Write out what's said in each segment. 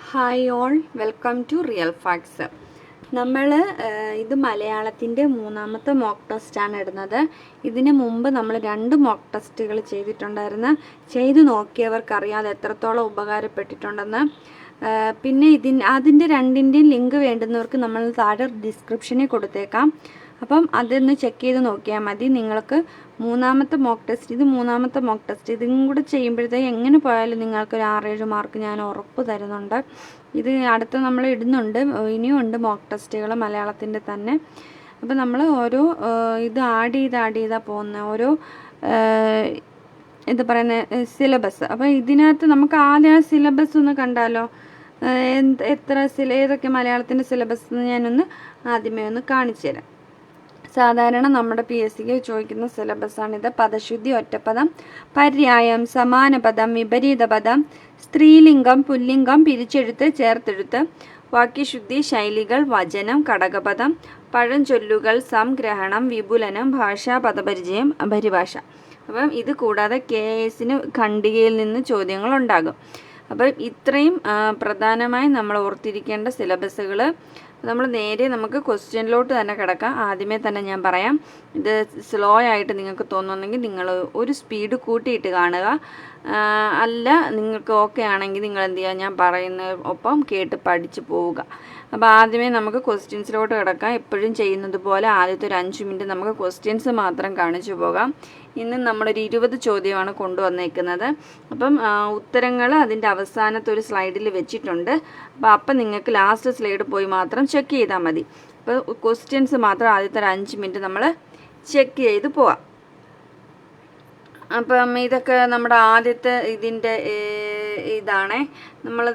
Hi all, welcome to real facts. നമ്മൾ ഇത് മലയാളത്തിൻ്റെ മൂന്നാമത്തെ മോക്ക് ടെസ്റ്റാണ് ഇടുന്നത്. ഇതിന് മുമ്പ് നമ്മൾ 2 മോക്ക് ടെസ്റ്റുകൾ ചെയ്തിട്ടുണ്ടായിരുന്നു. ചെയ്തു നോക്കിയവർക്കറിയാം അത് എത്രത്തോളം ഉപകാരപ്പെട്ടിട്ടുണ്ടെന്ന്. പിന്നെ അതിൻ്റെ രണ്ടിൻ്റെയും ലിങ്ക് വേണ്ടുന്നവർക്ക് നമ്മൾ താഴെ ഡിസ്ക്രിപ്ഷനിൽ കൊടുത്തേക്കാം. അപ്പം അതൊന്ന് ചെക്ക് ചെയ്ത് നോക്കിയാൽ മതി. നിങ്ങൾക്ക് മൂന്നാമത്തെ മോക്ക് ടെസ്റ്റ് ഇതും കൂടെ ചെയ്യുമ്പോഴത്തേക്ക് എങ്ങനെ പോയാലും നിങ്ങൾക്കൊരു 6-7 മാർക്ക് ഞാൻ ഉറപ്പ് തരുന്നുണ്ട്. ഇത് അടുത്ത നമ്മൾ ഇടുന്നുണ്ട്, ഇനിയും ഉണ്ട് മോക്ക് ടെസ്റ്റുകൾ മലയാളത്തിൻ്റെ തന്നെ. അപ്പോൾ നമ്മൾ ഓരോ ഇത് ആഡ് ചെയ്താൽ പോകുന്ന ഓരോ എന്താ പറയുന്നത് സിലബസ്. അപ്പോൾ ഇതിനകത്ത് നമുക്ക് ആദ്യം ആ സിലബസ് ഒന്ന് കണ്ടാലോ. ഏതൊക്കെ മലയാളത്തിൻ്റെ സിലബസ് എന്ന് ഞാനൊന്ന് ആദ്യമേ ഒന്ന് കാണിച്ചു തരാം. സാധാരണ നമ്മുടെ PSCക്ക് ചോദിക്കുന്ന സിലബസാണിത്. പദശുദ്ധി, ഒറ്റപ്പദം, പര്യായം, സമാനപദം, വിപരീത പദം, സ്ത്രീലിംഗം, പുല്ലിംഗം, പിരിച്ചെഴുത്ത്, ചേർത്തെഴുത്ത്, വാക്യശുദ്ധി, ശൈലികൾ, വചനം, ഘടകപദം, പഴഞ്ചൊല്ലുകൾ, സംഗ്രഹണം, വിപുലനം, ഭാഷാ പദപരിചയം, പരിഭാഷ. അപ്പം ഇത് കൂടാതെ KSന് ഖണ്ഡികയിൽ നിന്ന് ചോദ്യങ്ങളുണ്ടാകും. അപ്പം ഇത്രയും പ്രധാനമായി നമ്മൾ ഓർത്തിരിക്കേണ്ട സിലബസുകൾ. നമ്മൾ നേരെ നമുക്ക് ക്വസ്റ്റ്യനിലോട്ട് തന്നെ കിടക്കാം. ആദ്യമേ തന്നെ ഞാൻ പറയാം, ഇത് സ്ലോ ആയിട്ട് നിങ്ങൾക്ക് തോന്നുന്നെങ്കിൽ നിങ്ങൾ ഒരു സ്പീഡ് കൂട്ടിയിട്ട് കാണുക. അല്ല നിങ്ങൾക്ക് ഓക്കെ ആണെങ്കിൽ നിങ്ങൾ എന്ത് ചെയ്യുക, ഞാൻ പറയുന്ന ഒപ്പം കേട്ട് പഠിച്ച് പോവുക. അപ്പോൾ ആദ്യമേ നമുക്ക് ക്വസ്റ്റ്യൻസിലോട്ട് കിടക്കാം. എപ്പോഴും ചെയ്യുന്നത് പോലെ ആദ്യത്തെ ഒരു 5 മിനിറ്റ് നമുക്ക് ക്വസ്റ്റ്യൻസ് മാത്രം കാണിച്ചു പോകാം. ഇന്ന് നമ്മളൊരു 20 ചോദ്യമാണ് കൊണ്ടുവന്നേക്കുന്നത്. അപ്പം ഉത്തരങ്ങൾ അതിൻ്റെ അവസാനത്തെ ഒരു സ്ലൈഡിൽ വെച്ചിട്ടുണ്ട്. അപ്പം നിങ്ങൾക്ക് ലാസ്റ്റ് സ്ലൈഡ് പോയി മാത്രം ചെക്ക് ചെയ്താൽ മതി. അപ്പോൾ ക്വസ്റ്റ്യൻസ് മാത്രം ആദ്യത്തെ ഒരു 5 മിനിറ്റ് നമ്മൾ ചെക്ക് ചെയ്ത് പോവാം. അപ്പം ഇതൊക്കെ നമ്മുടെ ആദ്യത്തെ ഇതിൻ്റെ ഇതാണേ. നമ്മൾ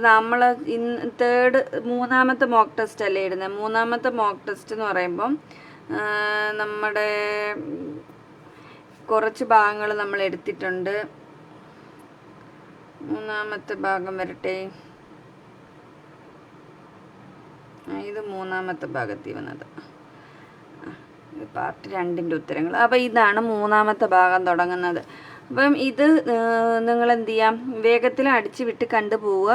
മൂന്നാമത്തെ മോക്ക് ടെസ്റ്റ് അല്ലേ ഇടുന്നത്. മൂന്നാമത്തെ മോക്ക് ടെസ്റ്റ് എന്ന് പറയുമ്പം നമ്മുടെ കുറച്ച് ഭാഗങ്ങൾ നമ്മൾ എടുത്തിട്ടുണ്ട്. മൂന്നാമത്തെ ഭാഗം വരട്ടെ. ഇത് മൂന്നാമത്തെ ഭാഗത്തിൽ വന്നത് പാർട്ട് 2ൻ്റെ ഉത്തരങ്ങൾ. അപ്പോൾ ഇതാണ് മൂന്നാമത്തെ ഭാഗം തുടങ്ങുന്നത്. അപ്പം ഇത് നിങ്ങൾ എന്ത് ചെയ്യാം, വേഗത്തിൽ അടിച്ച് വിട്ട് കണ്ടു പോവുക.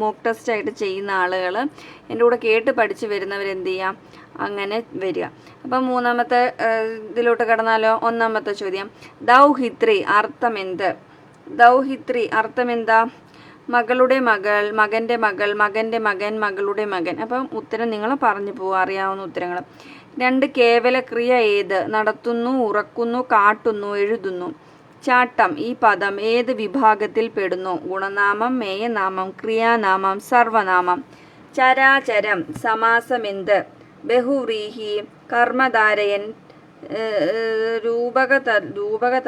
മോക്ക് ടെസ്റ്റായിട്ട് ചെയ്യുന്ന ആളുകൾ, എൻ്റെ കൂടെ കേട്ട് പഠിച്ച് വരുന്നവരെന്ത് ചെയ്യാം, അങ്ങനെ വരിക. അപ്പം മൂന്നാമത്തെ ഇതിലോട്ട് കടന്നാലോ. ഒന്നാമത്തെ ചോദ്യം, ദൗഹിത്രി അർത്ഥം എന്ത്? ദൗഹിത്രി അർത്ഥം എന്താ? മകളുടെ മകൾ, മകൻ്റെ മകൾ, മകൻ്റെ മകൻ, മകളുടെ മകൻ. അപ്പം ഉത്തരം നിങ്ങൾ പറഞ്ഞു പോവുക, അറിയാവുന്ന ഉത്തരങ്ങൾ. 2 കേവല ക്രിയ ഏത്? നടത്തുന്നു, ഉറക്കുന്നു, കാട്ടുന്നു, എഴുതുന്നു. ചാട്ടം ഈ പദം ഏത് വിഭാഗത്തിൽ പെടുന്നു? ഗുണനാമം, മേയനാമം, ക്രിയാനാമം, സർവനാമം. ചരാചരം സമാസം എന്ത്? ബഹുവ്രീഹി, കർമ്മധാരയൻ, രൂപക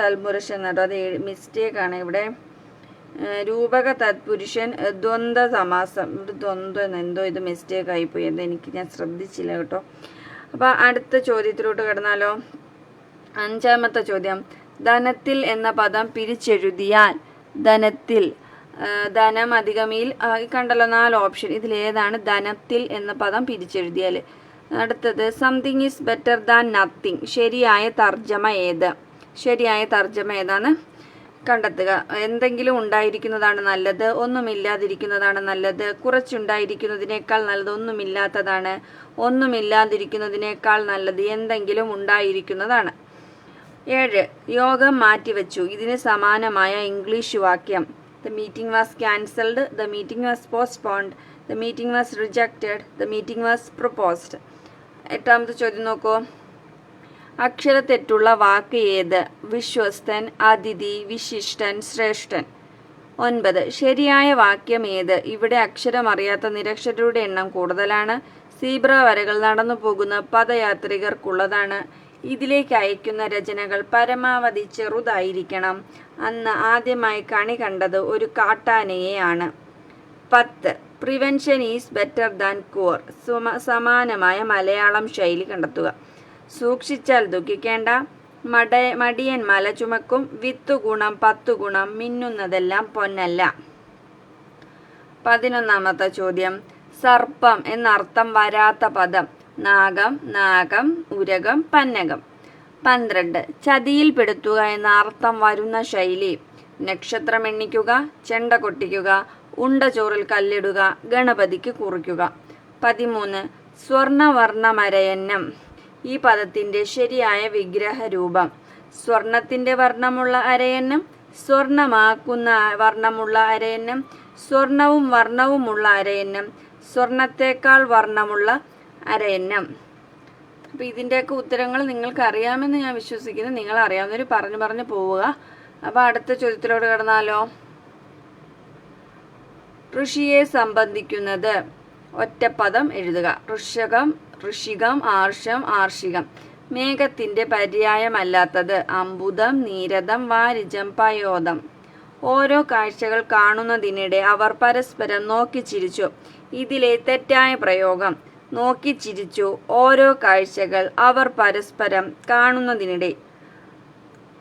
തൽപുരുഷൻ. അത് മിസ്റ്റേക്കാണ് ഇവിടെ. രൂപക തത്പുരുഷൻ, ദ്വന്ദ്വ സമാസം. ഇവിടെ ദ്വന്ദ്വം എന്തോ ഇത് മിസ്റ്റേക്ക് ആയിപ്പോയി. ഞാൻ ശ്രദ്ധിച്ചില്ല കേട്ടോ. അപ്പോൾ അടുത്ത ചോദ്യത്തിലോട്ട് കിടന്നാലോ. 5ാമത്തെ ചോദ്യം, ധനത്തിൽ എന്ന പദം പിരിച്ചെഴുതിയാൽ. ധനത്തിൽ, ധനം അധികമിൽ കണ്ടല്ലോ 4 ഓപ്ഷൻ. ഇതിലേതാണ് ധനത്തിൽ എന്ന പദം പിരിച്ചെഴുതിയാൽ? അടുത്തത്, something is better than nothing. ശരിയായ തർജ്ജമ ഏത്? ശരിയായ തർജ്ജമ ഏതാണ് കണ്ടെത്തുക. എന്തെങ്കിലും ഉണ്ടായിരിക്കുന്നതാണ് നല്ലത്, ഒന്നുമില്ലാതിരിക്കുന്നതാണ് നല്ലത്. കുറച്ചുണ്ടായിരിക്കുന്നതിനേക്കാൾ നല്ലത് ഒന്നുമില്ലാത്തതാണ്. ഒന്നുമില്ലാതിരിക്കുന്നതിനേക്കാൾ നല്ലത് എന്തെങ്കിലും ഉണ്ടായിരിക്കുന്നതാണ്. 7, യോഗം മാറ്റിവെച്ചു. ഇതിന് സമാനമായ ഇംഗ്ലീഷ് വാക്യം. The meeting was cancelled, the meeting was postponed, the meeting was rejected, the meeting was proposed. 8ാമത്തെ ചോദ്യം നോക്കൂ. അക്ഷരത്തെറ്റുള്ള വാക്ക് ഏത്? വിശ്വസ്തൻ, അതിഥി, വിശിഷ്ടൻ, ശ്രേഷ്ഠൻ. 9, ശരിയായ വാക്യം ഏത്? ഇവിടെ അക്ഷരം അറിയാത്ത നിരക്ഷരരുടെ എണ്ണം കൂടുതലാണ്. സീബ്ര വരകൾ നടന്നു പോകുന്ന പദയാത്രികർക്കുള്ളതാണ്. ഇതിലേക്ക് അയക്കുന്ന രചനകൾ പരമാവധി ചെറുതായിരിക്കണം. അന്ന് ആദ്യമായി കണി കണ്ടത് ഒരു കാട്ടാനയെയാണ്. 10, prevention is better than cure. സമാനമായ മലയാളം ശൈലി കണ്ടെത്തുക. സൂക്ഷിച്ചാൽ ദുഃഖിക്കേണ്ട. മടിയൻ മല ചുമക്കും. 10 ഗുണം 10 ഗുണം, മിന്നുന്നതെല്ലാം പൊന്നല്ല. 11ാമത്തെ ചോദ്യം, സർപ്പം എന്നർത്ഥം വരാത്ത പദം. നാഗം, നാഗം, ഉരകം, പന്നകം. 12, ചതിയിൽപ്പെടുത്തുക എന്ന അർത്ഥം വരുന്ന ശൈലി. നക്ഷത്രം എണ്ണിക്കുക, ചെണ്ട കൊട്ടിക്കുക, ഉണ്ട ചോറിൽ കല്ലിടുക, ഗണപതിക്ക് കുറിക്കുക. 13 സ്വർണവർണ്ണമരയന്നം. ഈ പദത്തിന്റെ ശരിയായ വിഗ്രഹരൂപം. സ്വർണത്തിന്റെ വർണ്ണമുള്ള അരയന്നം, സ്വർണമാക്കുന്ന വർണ്ണമുള്ള അരയന്നം, സ്വർണവും വർണ്ണവുമുള്ള അരയന്നം, സ്വർണത്തേക്കാൾ വർണ്ണമുള്ള അരയന്നം. അപ്പം ഇതിൻ്റെയൊക്കെ ഉത്തരങ്ങൾ നിങ്ങൾക്ക് അറിയാമെന്ന് ഞാൻ വിശ്വസിക്കുന്നു. നിങ്ങൾ അറിയാവുന്നവർ പറഞ്ഞു പോവുക. അപ്പോൾ അടുത്ത ചോദ്യത്തിലോട്ട് കടന്നാലോ. ഋഷിയെ സംബന്ധിക്കുന്നത്. ഒറ്റപ്പദം എഴുതുക. ഋഷകം, ഋഷികം, ആർഷം, ആർഷികം. മേഘത്തിന്റെ പര്യായമല്ലാത്തത്. അമ്പുതം, നീരദം, വാരിജം, പയോദം. ഓരോ കാഴ്ചകൾ കാണുന്നതിനിടെ അവർ പരസ്പരം നോക്കിച്ചിരിച്ചു. ഇതിലെ തെറ്റായ പ്രയോഗം. നോക്കിച്ചിരിച്ചു, ഓരോ കാഴ്ചകൾ അവർ പരസ്പരം കാണുന്നതിനിടെ.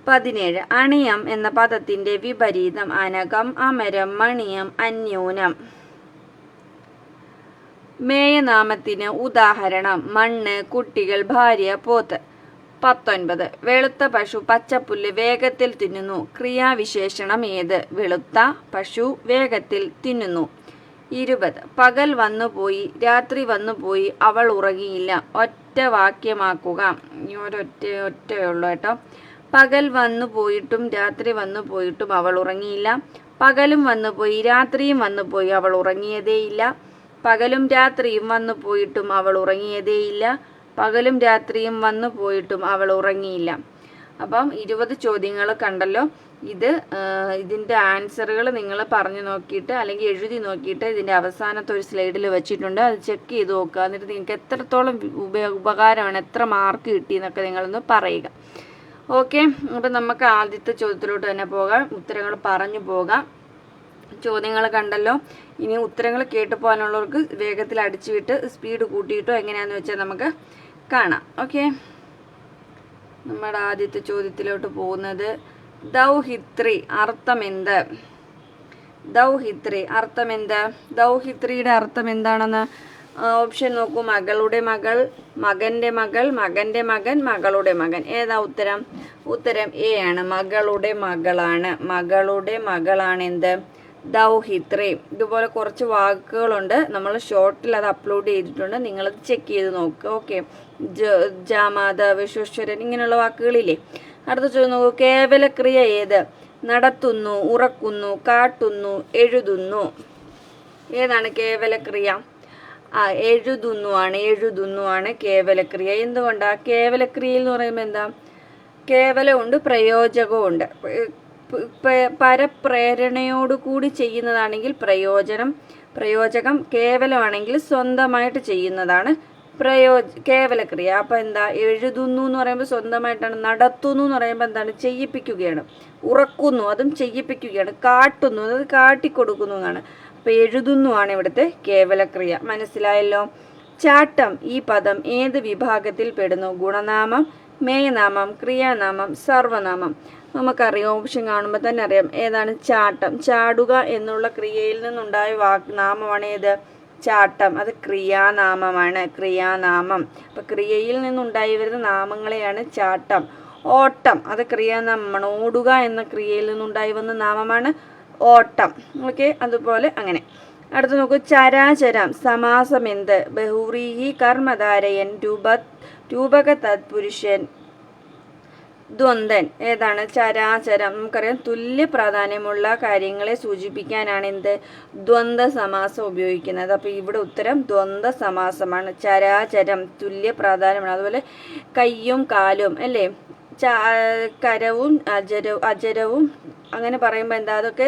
17 അണിയം എന്ന പദത്തിന്റെ വിപരീതം. അനകം, അമരം, മണിയം, അന്യൂനം. മേയനാമത്തിന് ഉദാഹരണം. മണ്ണ്, കുട്ടികൾ, ഭാര്യ, പോത്ത്. 19 വെളുത്ത പശു പച്ചപ്പുല്ല് വേഗത്തിൽ തിന്നുന്നു. ക്രിയാവിശേഷണം ഏത്? വെളുത്ത പശു വേഗത്തിൽ തിന്നുന്നു. 20 പകൽ വന്നുപോയി, രാത്രി വന്നുപോയി, അവൾ ഉറങ്ങിയില്ല. ഒറ്റ വാക്യമാക്കുക. ഒറ്റയേ ഉള്ളൂ കേട്ടോ. പകൽ വന്നു പോയിട്ടും രാത്രി വന്നു പോയിട്ടും അവൾ ഉറങ്ങിയില്ല. പകലും വന്നുപോയി, രാത്രിയും വന്നുപോയി, അവൾ ഉറങ്ങിയതേയില്ല. പകലും രാത്രിയും വന്നു പോയിട്ടും അവൾ ഉറങ്ങിയതേയില്ല. പകലും രാത്രിയും വന്നു പോയിട്ടും അവൾ ഉറങ്ങിയില്ല. അപ്പം 20 ചോദ്യങ്ങൾ കണ്ടല്ലോ. ഇതിൻ്റെ ആൻസറുകൾ നിങ്ങൾ പറഞ്ഞു നോക്കിയിട്ട് അല്ലെങ്കിൽ എഴുതി നോക്കിയിട്ട് ഇതിൻ്റെ അവസാനത്തെ ഒരു സ്ലൈഡിൽ വെച്ചിട്ടുണ്ട്. അത് ചെക്ക് ചെയ്ത് നോക്കുക. എന്നിട്ട് നിങ്ങൾക്ക് എത്രത്തോളം ഉപകാരമാണ്, എത്ര മാർക്ക് കിട്ടിയെന്നൊക്കെ നിങ്ങളൊന്ന് പറയുക. ഓക്കെ, അപ്പം നമുക്ക് ആദ്യത്തെ ചോദ്യത്തിലോട്ട് തന്നെ പോകാം. ഉത്തരങ്ങൾ പറഞ്ഞു പോകാം. ചോദ്യങ്ങൾ കണ്ടല്ലോ. ഇനി ഉത്തരങ്ങൾ കേട്ടു പോകാനുള്ളവർക്ക് വേഗത്തിൽ അടിച്ചു വിട്ട് സ്പീഡ് കൂട്ടിയിട്ടോ എങ്ങനെയാണെന്ന് വെച്ചാൽ നമുക്ക് കാണാം. ഓക്കെ, നമ്മുടെ ആദ്യത്തെ ചോദ്യത്തിലോട്ട് പോകുന്നത് ദൗഹിത്രി അർത്ഥമെന്ത്? ദൗഹിത്രി അർത്ഥമെന്ത്? ദൗഹിത്രിയുടെ അർത്ഥം എന്താണെന്ന് ഓപ്ഷൻ നോക്കൂ. മകളുടെ മകൾ, മകന്റെ മകൾ, മകന്റെ മകൻ, മകളുടെ മകൻ. ഏതാ ഉത്തരം? ഉത്തരം എ ആണ്. മകളുടെ മകളാണ്. മകളുടെ മകളാണ് എന്ത്? ദൗഹിത്രി. ഇതുപോലെ കുറച്ച് വാക്കുകളുണ്ട്. നമ്മൾ ഷോർട്ടിൽ അത് അപ്ലോഡ് ചെയ്തിട്ടുണ്ട്. നിങ്ങളത് ചെക്ക് ചെയ്ത് നോക്കുക. ഓക്കെ, ജാമാത, വിശ്വേശ്വരൻ, ഇങ്ങനെയുള്ള വാക്കുകളില്ലേ. അടുത്ത ചോദ്യം നോക്കൂ. കേവലക്രിയ ഏത്? നടത്തുന്നു, ഉറക്കുന്നു, കാട്ടുന്നു, എഴുതുന്നു. ഏതാണ് കേവലക്രിയ? എഴുതുന്നു ആണ് കേവലക്രിയ. എന്തുകൊണ്ടാ? കേവലക്രിയ എന്ന് പറയുമ്പോൾ എന്താ? കേവലമുണ്ട്, പ്രയോജകമുണ്ട്. പരപ്രേരണയോടുകൂടി ചെയ്യുന്നതാണെങ്കിൽ പ്രയോജകം, കേവലമാണെങ്കിൽ സ്വന്തമായിട്ട് ചെയ്യുന്നതാണ് കേവലക്രിയ. അപ്പം എന്താ? എഴുതുന്നു എന്ന് പറയുമ്പോൾ സ്വന്തമായിട്ടാണ്. നടത്തുന്നു എന്ന് പറയുമ്പോൾ എന്താണ്? ചെയ്യിപ്പിക്കുകയാണ്. ഉറക്കുന്നു, അതും ചെയ്യിപ്പിക്കുകയാണ്. കാട്ടുന്നു, അത് കാട്ടിക്കൊടുക്കുന്നു എന്നാണ്. അപ്പം എഴുതുന്നു ആണ് ഇവിടുത്തെ കേവലക്രിയ. മനസ്സിലായല്ലോ. ചാട്ടം ഈ പദം ഏത് വിഭാഗത്തിൽ പെടുന്നു? ഗുണനാമം, മേയനാമം, ക്രിയാനാമം, സർവനാമം. നമുക്കറിയാം, ഓപ്ഷൻ കാണുമ്പോൾ തന്നെ അറിയാം ഏതാണ് ചാട്ടം. ചാടുക എന്നുള്ള ക്രിയയിൽ നിന്നുണ്ടായ നാമമാണ് ഏത്? ചാട്ടം. അത് ക്രിയാനാമമാണ്. ക്രിയാനാമം. അപ്പം ക്രിയയിൽ നിന്നുണ്ടായി വരുന്ന നാമങ്ങളെയാണ് ചാട്ടം. ഓട്ടം അത് ക്രിയാനാമമാണ്. ഓടുക എന്ന ക്രിയയിൽ നിന്നുണ്ടായി വന്ന നാമമാണ് ഓട്ടം. ഓക്കെ, അതുപോലെ അങ്ങനെ. അടുത്ത് നോക്കൂ. ചരാചരം സമാസം എന്ത്? ബഹുവ്രീഹി, കർമ്മധാരയൻ, രൂപക തത്പുരുഷൻ, ദ്വന്ദ്വൻ. ഏതാണ്? ചരാചരം. നമുക്കറിയാം തുല്യ പ്രാധാന്യമുള്ള കാര്യങ്ങളെ സൂചിപ്പിക്കാനാണ് എന്ത്? ദ്വന്ദ്വ സമാസം ഉപയോഗിക്കുന്നത്. അപ്പോൾ ഇവിടെ ഉത്തരം ദ്വന്ദ്വ സമാസമാണ്. ചരാചരം തുല്യ പ്രാധാന്യമാണ്. അതുപോലെ കയ്യും കാലും അല്ലേ, കരവും അജരവും അങ്ങനെ പറയുമ്പോൾ എന്താ? അതൊക്കെ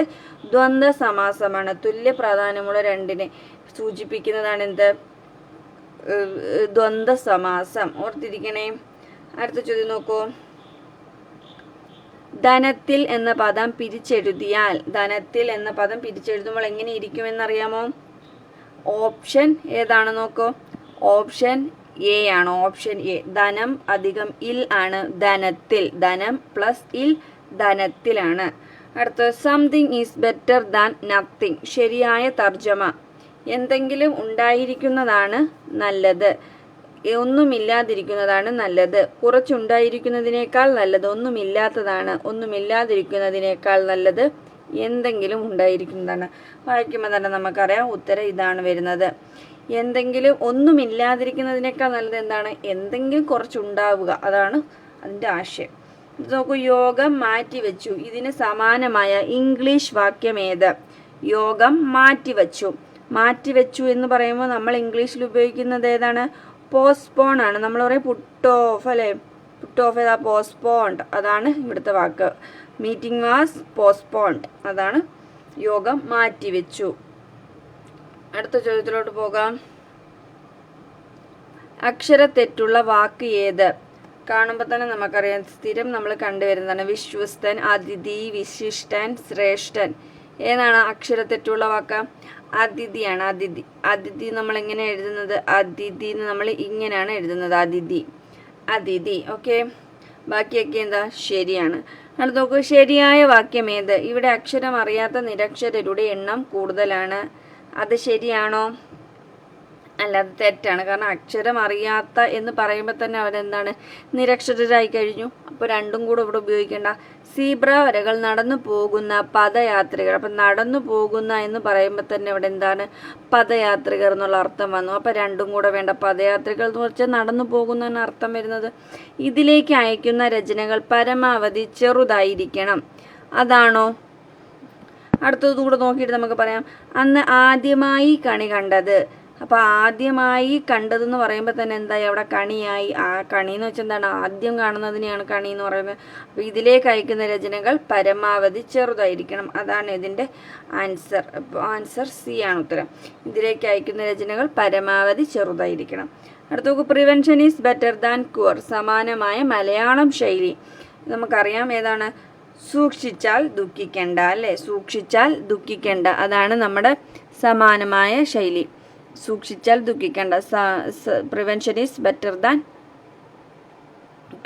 ദ്വന്ദ്വ സമാസമാണ്. തുല്യ പ്രാധാന്യമുള്ള രണ്ടിനെ സൂചിപ്പിക്കുന്നതാണ് എന്ത്? ദ്വന്ദ്വ സമാസം. ഓർത്തിരിക്കണേ. അടുത്ത ചോദ്യം നോക്കൂ. ധനത്തിൽ എന്ന പദം പിരിച്ചെഴുതിയാൽ, ധനത്തിൽ എന്ന പദം പിരിച്ചെഴുതുമ്പോൾ എങ്ങനെ ഇരിക്കുമെന്നറിയാമോ? ഓപ്ഷൻ ഏതാണ് നോക്കൂ. ഓപ്ഷൻ എ ആണ്. Option A. ധനം അധികം ഇൽ ആണ് ധനത്തിൽ. ധനം പ്ലസ് ഇൽ ധനത്തിലാണ്. അടുത്ത something is better than nothing. ശരിയായ തർജ്ജമ. എന്തെങ്കിലും ഉണ്ടായിരിക്കുന്നതാണ് നല്ലത്, ഒന്നുമില്ലാതിരിക്കുന്നതാണ് നല്ലത്. കുറച്ചുണ്ടായിരിക്കുന്നതിനേക്കാൾ നല്ലത് ഒന്നുമില്ലാത്തതാണ്, ഒന്നുമില്ലാതിരിക്കുന്നതിനേക്കാൾ നല്ലത് എന്തെങ്കിലും ഉണ്ടായിരിക്കുന്നതാണ്. വായിക്കുമ്പോൾ തന്നെ നമുക്കറിയാം ഉത്തരം ഇതാണ് വരുന്നത്. എന്തെങ്കിലും ഒന്നുമില്ലാതിരിക്കുന്നതിനേക്കാൾ നല്ലത് എന്താണ്? എന്തെങ്കിലും കുറച്ചുണ്ടാവുക, അതാണ് അതിൻ്റെ ആശയം. ഇത് നോക്കൂ, യോഗം മാറ്റിവെച്ചു. ഇതിന് സമാനമായ ഇംഗ്ലീഷ് വാക്യം ഏത്? യോഗം മാറ്റിവെച്ചു. മാറ്റിവെച്ചു എന്ന് പറയുമ്പോൾ നമ്മൾ ഇംഗ്ലീഷിൽ ഉപയോഗിക്കുന്നത് ഏതാണ്? പോസ്റ്റ്പോൺ ആണ്. നമ്മൾ പറയും പുട്ട് ഓഫ്, അല്ലേ? പുട്ട് ഓഫ് ഏതാ? പോസ്റ്റ്പോൺഡ്. അതാണ് ഇവിടുത്തെ വാക്ക്. Meeting was postponed. അതാണ് യോഗം മാറ്റിവെച്ചു. അടുത്ത ചോദ്യത്തിലോട്ട് പോകാം. അക്ഷരത്തെറ്റുള്ള വാക്ക് ഏത്? കാണുമ്പോൾ തന്നെ നമുക്കറിയാം, സ്ഥിരം നമ്മൾ കണ്ടുവരുന്നതാണ്. വിശ്വസ്തൻ, അതിഥി, വിശിഷ്ടൻ, ശ്രേഷ്ഠൻ. ഏതാണ് അക്ഷരത്തെറ്റുള്ള വാക്ക്? അതിഥിയാണ്. അതിഥി. അതിഥി നമ്മൾ എങ്ങനെ എഴുതുന്നത്? അതിഥി നമ്മൾ ഇങ്ങനെയാണ് എഴുതുന്നത്. അതിഥി, അതിഥി. ഓക്കെ, ബാക്കിയൊക്കെ എന്താ? ശരിയാണ്. അടുത്ത് നോക്കൂ, ശരിയായ വാക്യം ഏത്? ഇവിടെ അക്ഷരം അറിയാത്ത നിരക്ഷരരുടെ എണ്ണം കൂടുതലാണ്. അത് ശരിയാണോ? അല്ല, അത് തെറ്റാണ്. കാരണം അക്ഷരം അറിയാത്ത എന്ന് പറയുമ്പോൾ തന്നെ അവരെന്താണ്? നിരക്ഷരരായി കഴിഞ്ഞു. അപ്പോൾ രണ്ടും കൂടെ ഇവിടെ ഉപയോഗിക്കേണ്ട. സീബ്ര വരകൾ നടന്നു പോകുന്ന പദയാത്രികർ. അപ്പം നടന്നു പോകുന്ന എന്ന് പറയുമ്പോൾ തന്നെ ഇവിടെ എന്താണ്? പദയാത്രികർ എന്നുള്ള അർത്ഥം വന്നു. അപ്പം രണ്ടും കൂടെ വേണ്ട. പദയാത്രികൾ എന്ന് വെച്ചാൽ നടന്നു പോകുന്ന അർത്ഥം വരുന്നത്. ഇതിലേക്ക് അയക്കുന്ന രചനകൾ പരമാവധി ചെറുതായിരിക്കണം. അതാണോ? അടുത്തതും കൂടെ നോക്കിയിട്ട് നമുക്ക് പറയാം. അന്ന് ആദ്യമായി കണി കണ്ടത്. അപ്പോൾ ആദ്യമായി കണ്ടതെന്ന് പറയുമ്പോൾ തന്നെ എന്തായി? അവിടെ കണിയായി. ആ കണി എന്ന് വെച്ചാൽ എന്താണ്? ആദ്യം കാണുന്നതിനെയാണ് കണി എന്ന് പറയുന്നത്. അപ്പോൾ ഇതിലേക്ക് അയക്കുന്ന രചനകൾ പരമാവധി ചെറുതായിരിക്കണം. അതാണ് ഇതിൻ്റെ ആൻസർ. അപ്പോൾ ആൻസർ സി ആണ് ഉത്തരം. ഇതിലേക്ക് അയക്കുന്ന രചനകൾ പരമാവധി ചെറുതായിരിക്കണം. അടുത്ത നോക്കൂ, prevention is better than cure. സമാനമായ മലയാളം ശൈലി നമുക്കറിയാം. ഏതാണ്? സൂക്ഷിച്ചാൽ ദുഃഖിക്കേണ്ട, അല്ലേ? സൂക്ഷിച്ചാൽ ദുഃഖിക്കേണ്ട. അതാണ് നമ്മുടെ സമാനമായ ശൈലി. സൂക്ഷിച്ചാൽ ദുഃഖിക്കേണ്ട. Prevention is better than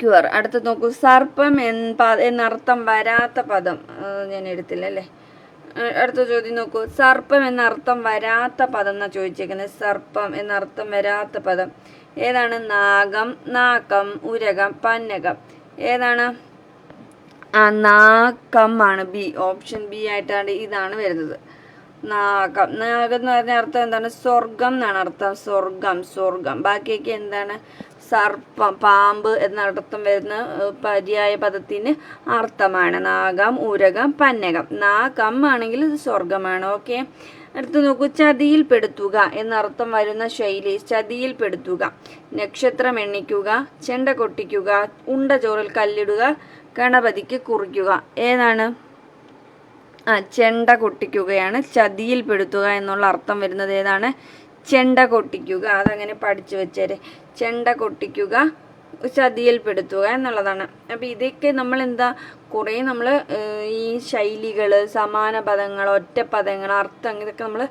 cure. അടുത്ത് നോക്കൂ, സർപ്പം എന്നർത്ഥം വരാത്ത പദം. ഞാൻ എടുത്തില്ല, അല്ലേ? അടുത്ത ചോദ്യം നോക്കൂ, സർപ്പം എന്നർത്ഥം വരാത്ത പദം എന്നാണ് ചോദിച്ചേക്കുന്നത്. സർപ്പം എന്നർത്ഥം വരാത്ത പദം ഏതാണ്? നാഗം, നാക്കം, ഉരകം, പന്നകം. ഏതാണ്? നാക്കം ആണ്. ബി, ഓപ്ഷൻ ബി ആയിട്ടാണ് ഇതാണ് വരുന്നത്. നാഗം. നാഗം എന്ന് പറഞ്ഞ അർത്ഥം എന്താണ്? സ്വർഗം എന്നാണ് അർത്ഥം. സ്വർഗം, സ്വർഗം. ബാക്കിയൊക്കെ എന്താണ്? സർപ്പം, പാമ്പ് എന്നർത്ഥം വരുന്ന പര്യായ പദത്തിന് അർത്ഥമാണ്. നാഗം, ഉരകം, പന്നകം. നാഗം ആണെങ്കിൽ ഇത് സ്വർഗമാണ്. ഓക്കെ, അടുത്ത് നോക്കൂ, ചതിയിൽപ്പെടുത്തുക എന്നർത്ഥം വരുന്ന ശൈലി. ചതിയിൽപ്പെടുത്തുക, നക്ഷത്രം എണ്ണിക്കുക, ചെണ്ട കൊട്ടിക്കുക, ഉണ്ട ചോറിൽ കല്ലിടുക, ഗണപതിക്ക് കുറിക്കുക. ഏതാണ്? ചെണ്ട കൊട്ടിക്കുകയാണ്. ചതിയിൽപ്പെടുത്തുക എന്നുള്ള അർത്ഥം വരുന്നത് ഏതാണ്? ചെണ്ട കൊട്ടിക്കുക. അതങ്ങനെ പഠിച്ചു വെച്ചേരെ. ചെണ്ട കൊട്ടിക്കുക, ചതിയിൽപ്പെടുത്തുക എന്നുള്ളതാണ്. അപ്പം ഇതൊക്കെ നമ്മൾ എന്താ കുറേ നമ്മൾ ഈ ശൈലികൾ, സമാന പദങ്ങൾ, ഒറ്റപ്പദങ്ങൾ, അർത്ഥം, ഇതൊക്കെ നമ്മൾ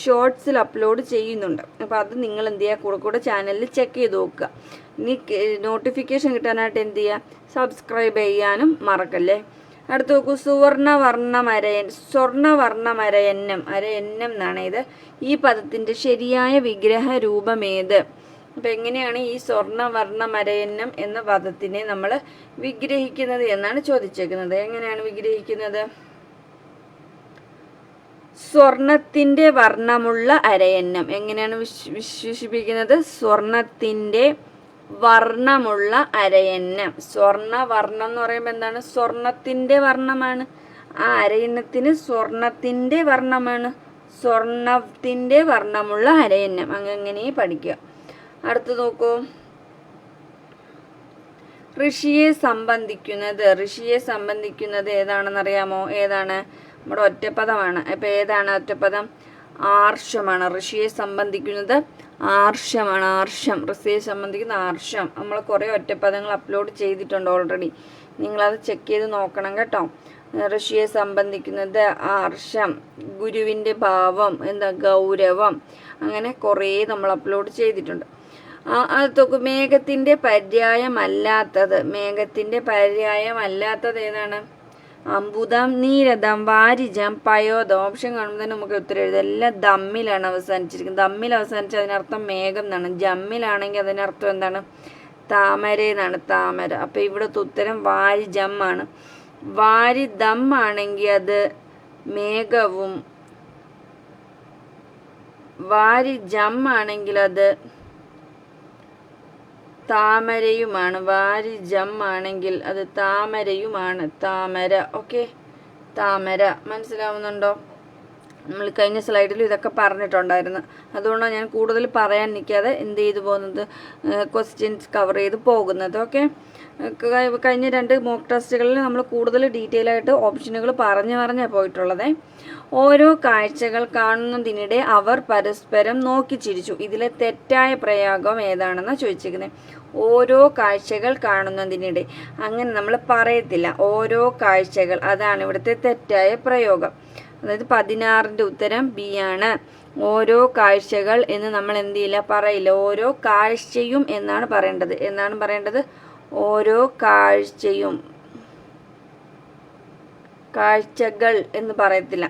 ഷോർട്സിൽ അപ്ലോഡ് ചെയ്യുന്നുണ്ട്. അപ്പോൾ അത് നിങ്ങൾ എന്ത് ചെയ്യുക? കൂടെ ചാനലിൽ ചെക്ക് ചെയ്ത് നോക്കുക. ഇനി നോട്ടിഫിക്കേഷൻ കിട്ടാനായിട്ട് എന്ത് ചെയ്യുക? സബ്സ്ക്രൈബ് ചെയ്യാനും മറക്കല്ലേ. അടുത്ത് നോക്കൂ, സുവർണവർണ്ണമരയൻ. സ്വർണവർണ്ണമരയന്നം, അരയന്നം എന്നാണ് ഇത്. ഈ പദത്തിൻ്റെ ശരിയായ വിഗ്രഹ രൂപമേത്? അപ്പം എങ്ങനെയാണ് ഈ സ്വർണവർണ്ണമരയന്നം എന്ന പദത്തിനെ നമ്മൾ വിഗ്രഹിക്കുന്നത് എന്നാണ് ചോദിച്ചേക്കുന്നത്. എങ്ങനെയാണ് വിഗ്രഹിക്കുന്നത്? സ്വർണത്തിൻ്റെ വർണ്ണമുള്ള അരയന്നം. എങ്ങനെയാണ് വിശേഷിപ്പിക്കുന്നത്? സ്വർണത്തിൻ്റെ വർണ്ണമുള്ള അരയന്നം. സ്വർണവർണ്ണം എന്ന് പറയുമ്പോൾ എന്താണ്? സ്വർണത്തിൻ്റെ വർണ്ണമാണ്. ആ അരയന്നത്തിന് സ്വർണത്തിൻ്റെ വർണ്ണമാണ്. സ്വർണത്തിൻ്റെ വർണ്ണമുള്ള അരയന്നം. അങ്ങനെ പഠിക്കുക. അടുത്ത് നോക്കൂ, ഋഷിയെ സംബന്ധിക്കുന്നത്. ഋഷിയെ സംബന്ധിക്കുന്നത് ഏതാണെന്നറിയാമോ? ഏതാണ്? നമ്മുടെ ഒറ്റപ്പദമാണ്. അപ്പം ഏതാണ് ഒറ്റപ്പദം? ആർഷമാണ്. ഋഷിയെ സംബന്ധിക്കുന്നത് ആർഷമാണ്. ആർഷം, ഋഷിയെ സംബന്ധിക്കുന്ന ആർഷം. നമ്മൾ കുറേ ഒറ്റപ്പദങ്ങൾ അപ്ലോഡ് ചെയ്തിട്ടുണ്ട് ഓൾറെഡി. നിങ്ങളത് ചെക്ക് ചെയ്ത് നോക്കണം കേട്ടോ. ഋഷിയെ സംബന്ധിക്കുന്നത് ആർഷം, ഗുരുവിൻ്റെ ഭാവം, എന്താ ഗൗരവം, അങ്ങനെ കുറേ നമ്മൾ അപ്ലോഡ് ചെയ്തിട്ടുണ്ട്. അതൊക്കെ മേഘത്തിൻ്റെ പര്യായമല്ലാത്തത്. മേഘത്തിൻ്റെ പര്യായമല്ലാത്തത് ഏതാണ്? അമ്പുതം, നീരദം, വാരിജം, പയോദം. ഓപ്ഷൻ കാണുമ്പോൾ തന്നെ നമുക്ക് ഉത്തരം എഴുതാം. എല്ലാം ദമ്മിലാണ് അവസാനിച്ചിരിക്കുന്നത്. ദമ്മിൽ അവസാനിച്ച് അതിനർത്ഥം മേഘം എന്നാണ്. ജമ്മിലാണെങ്കിൽ അതിനർത്ഥം എന്താണ്? താമര എന്നാണ്. താമര. അപ്പോൾ ഇവിടുത്തെ ഉത്തരം വാരിജം ആണ്. വാരിദം ആണെങ്കിൽ അത് മേഘവും, വാരിജം ആണെങ്കിൽ അത് താമരയുമാണ്. വാരിജം ആണെങ്കിൽ അത് താമരയുമാണ്. താമര. ഓക്കെ, താമര. മനസ്സിലാവുന്നുണ്ടോ? നമ്മൾ കഴിഞ്ഞ സ്ലൈഡിൽ ഇതൊക്കെ പറഞ്ഞിട്ടുണ്ടായിരുന്നു. അതുകൊണ്ടാണ് ഞാൻ കൂടുതൽ പറയാൻ നിൽക്കാതെ എന്ത് ചെയ്തു പോകുന്നത്, ക്വസ്റ്റ്യൻസ് കവർ ചെയ്ത് പോകുന്നത്. ഓക്കെ, കഴിഞ്ഞ 2 മോക്ക് ടെസ്റ്റുകളിൽ നമ്മൾ കൂടുതൽ ഡീറ്റെയിൽ ആയിട്ട് ഓപ്ഷനുകൾ പറഞ്ഞാണ് പോയിട്ടുള്ളത്. ഓരോ കാഴ്ചകൾ കാണുന്നതിനിടെ അവർ പരസ്പരം നോക്കി ചിരിച്ചു. ഇതിലെ തെറ്റായ പ്രയോഗം ഏതാണെന്ന് ചോദിച്ചിരിക്കുന്നത്. ഓരോ കാഴ്ചകൾ കാണുന്നതിനിടെ, അങ്ങനെ നമ്മൾ പറയത്തില്ല. ഓരോ കാഴ്ചകൾ, അതാണ് ഇവിടുത്തെ തെറ്റായ പ്രയോഗം. അതായത് 16ന്റെ ഉത്തരം ബി ആണ്. ഓരോ കാഴ്ചകൾ എന്ന് നമ്മൾ എന്ത് ചെയ്യില്ല, പറയില്ല. ഓരോ കാഴ്ചയും എന്നാണ് പറയേണ്ടത്. ഓരോ കാഴ്ചയും, കാഴ്ചകൾ എന്ന് പറയത്തില്ല.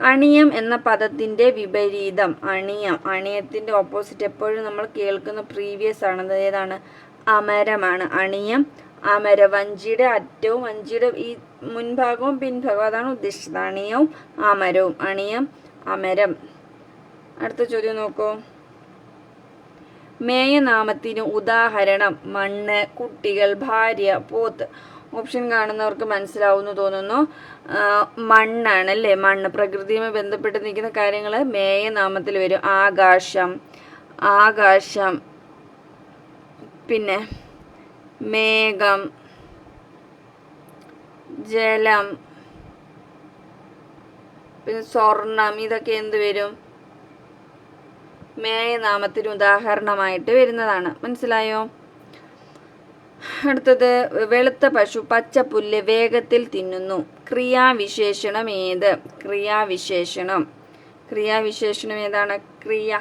അണിയം എന്ന പദത്തിന്റെ വിപരീതം. അണിയത്തിന്റെ ഓപ്പോസിറ്റ് എപ്പോഴും നമ്മൾ കേൾക്കുന്ന പ്രീവിയസ് ആണ്. ഏതാണ്? അമരമാണ്. അണിയം, അമര. വഞ്ചിയുടെ അറ്റവും വഞ്ചിയുടെ ഈ മുൻഭാഗവും പിൻഭാഗവും, അതാണ് ഉദ്ദേശിച്ചത്. അണിയവും അമരവും. അണിയം, അമരം. അടുത്ത ചോദ്യം നോക്കൂ. മേയനാമത്തിന് ഉദാഹരണം മണ്ണ്, കുട്ടികൾ, ഭാര്യ, പോത്ത്. ഓപ്ഷൻ കാണുന്നവർക്ക് മനസ്സിലാവുമെന്ന് തോന്നുന്നു. മണ്ണാണ് അല്ലേ? മണ്ണ്. പ്രകൃതിയുമായി ബന്ധപ്പെട്ട് നിൽക്കുന്ന കാര്യങ്ങൾ മേയനാമത്തിൽ വരും. ആകാശം, പിന്നെ മേഘം, ജലം, പിന്നെ സ്വർണം. ഇതൊക്കെ എന്ത് വരും? മേയനാമത്തിന് ഉദാഹരണമായിട്ട് വരുന്നതാണ്. മനസ്സിലായോ? അടുത്തത്, വെളുത്ത പശു പച്ച പുല്ല് വേഗത്തിൽ തിന്നുന്നു. ക്രിയാവിശേഷണം ഏത്? ക്രിയാവിശേഷണം ഏതാണ്? ക്രിയ.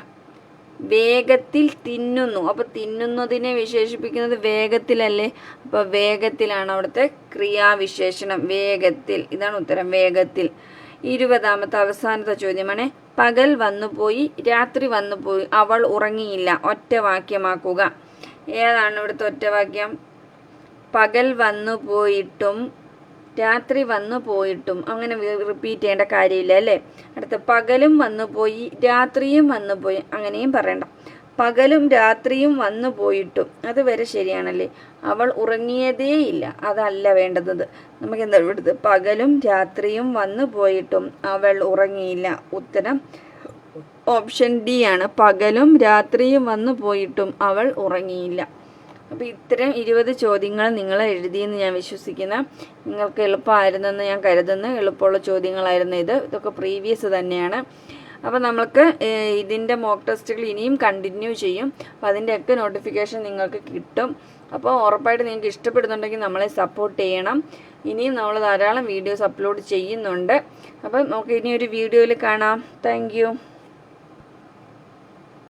വേഗത്തിൽ തിന്നുന്നു. അപ്പൊ തിന്നുന്നതിനെ വിശേഷിപ്പിക്കുന്നത് വേഗത്തിലല്ലേ? അപ്പൊ വേഗത്തിലാണ് അവിടുത്തെ ക്രിയാവിശേഷണം. വേഗത്തിൽ. ഇതാണ് ഉത്തരം, വേഗത്തിൽ. 20ാമത്തെ അവസാനത്തെ ചോദ്യമാണ്. പകൽ വന്നുപോയി, രാത്രി വന്നുപോയി, അവൾ ഉറങ്ങിയില്ല. ഒറ്റവാക്യമാക്കുക. ഏതാണ് ഇവിടുത്തെ ഒറ്റവാക്യം? പകൽ വന്നു പോയിട്ടും രാത്രി വന്നു പോയിട്ടും. അങ്ങനെ റിപ്പീറ്റ് ചെയ്യേണ്ട കാര്യമില്ല അല്ലേ? അടുത്ത, പകലും വന്നു പോയി രാത്രിയും വന്നു പോയി. അങ്ങനെയും പറയണ്ട. പകലും രാത്രിയും വന്നു പോയിട്ടും, അതുവരെ ശരിയാണല്ലേ? അവൾ ഉറങ്ങിയതേയില്ല, അതല്ല വേണ്ടത്. നമുക്ക് എന്താ ഇവിടുത്തെ? പകലും രാത്രിയും വന്നു പോയിട്ടും അവൾ ഉറങ്ങിയില്ല. ഉത്തരം ഓപ്ഷൻ ഡി ആണ്. പകലും രാത്രിയും വന്നു പോയിട്ടും അവൾ ഉറങ്ങിയില്ല. അപ്പോൾ ഇത്തരം 20 ചോദ്യങ്ങൾ നിങ്ങൾ എഴുതിയെന്ന് ഞാൻ വിശ്വസിക്കുന്നു. നിങ്ങൾക്ക് എളുപ്പമായിരുന്നെന്ന് ഞാൻ കരുതുന്നു. എളുപ്പമുള്ള ചോദ്യങ്ങളായിരുന്നു ഇതൊക്കെ പ്രീവിയസ് തന്നെയാണ്. അപ്പോൾ നമ്മൾക്ക് ഇതിൻ്റെ മോക്ക് ടെസ്റ്റുകൾ ഇനിയും കണ്ടിന്യൂ ചെയ്യും. അപ്പോൾ അതിൻ്റെയൊക്കെ നോട്ടിഫിക്കേഷൻ നിങ്ങൾക്ക് കിട്ടും. അപ്പോൾ ഉറപ്പായിട്ട് നിങ്ങൾക്ക് ഇഷ്ടപ്പെടുന്നുണ്ടെങ്കിൽ നമ്മളെ സപ്പോർട്ട് ചെയ്യണം. ഇനിയും നമ്മൾ ധാരാളം വീഡിയോസ് അപ്ലോഡ് ചെയ്യുന്നുണ്ട്. അപ്പം നമുക്ക് ഇനി ഒരു വീഡിയോയിൽ കാണാം. താങ്ക്